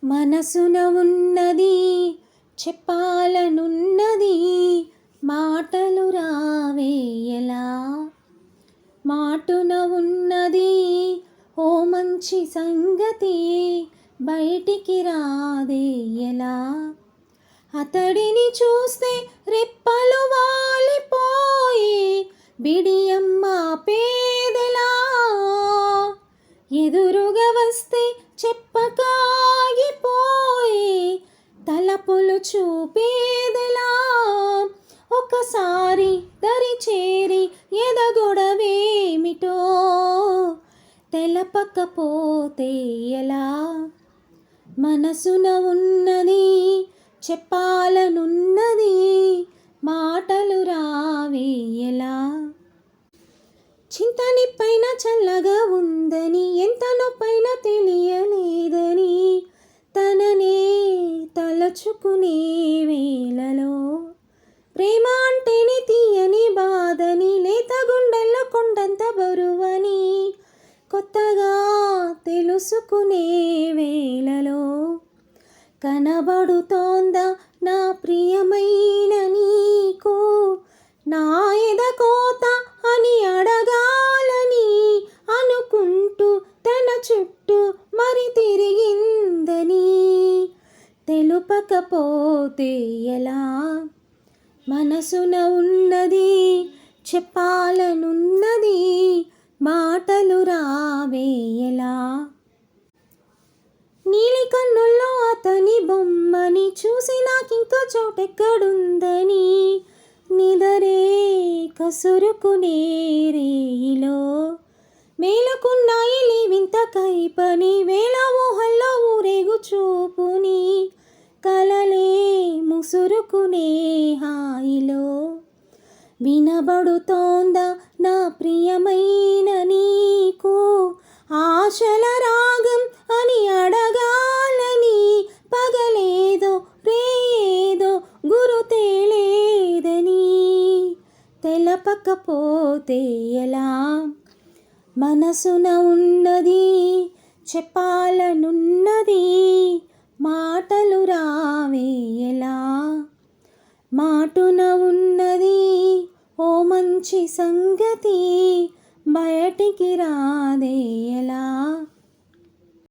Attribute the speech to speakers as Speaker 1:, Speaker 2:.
Speaker 1: మనసున ఉన్నది చెప్పాలనున్నది, మాటలు రావేయలా. మాటున ఉన్నది ఓ మంచి సంగతి, బయటికి రాదేయలా. అతడిని చూస్తే రెప్పలు వాలిపోయి బిడియమ్మ పేదలా, ఎదురుగా వస్తే చెప్పకాగిపోయి తలపులు చూపేదలా. ఒకసారి దరి చేరి ఎదగొడవేమిటో తెలపకపోతే ఎలా. మనసున ఉన్నది చెప్పాలనున్నది, మాటలు రావేయలా. చింతని పైన చల్లగా ఉందని, ఎంత నొప్పైన తెలియలేదని, తననే తలచుకునే వేళలో ప్రేమ అంటేనే తీయని బాధని, లేత గుండెల్లో కొండంత బరువని కొత్తగా తెలుసుకునే వేళలో కనబడుతోందా నా ప్రియమైన నీకు, నా ఎదకోత అని అడగాలని అనుకుంటూ తన చుట్టూ మరి తిరిగిందని తెలుపకపోతే ఎలా. మనసున ఉన్నది చెప్పాలనున్నది, మాటలు రావేయలా. నీలి కన్నుల్లో అతని బొమ్మని చూసి నాకింక చోటెక్కడుందని నిదరే కసురుకునే రేయిలో మేలుకున్నాయి లేవింత కైపని, వేల ఊహల్లో ఊరేగు చూపుని కలలే ముసురుకునే హాయిలో. వినబడుతోందా నా ప్రియమైన నీకు, ఆశల రాగం అని అడగాలని పగలేదో రేయేదో గురుతేలేదని తెలపకపోతే ఎలా. మనసున ఉన్నది చెప్పాలనున్నది, మాటలు రావేయలా. మాటున ఉన్నది ఓ మంచి సంగతి, బయటికి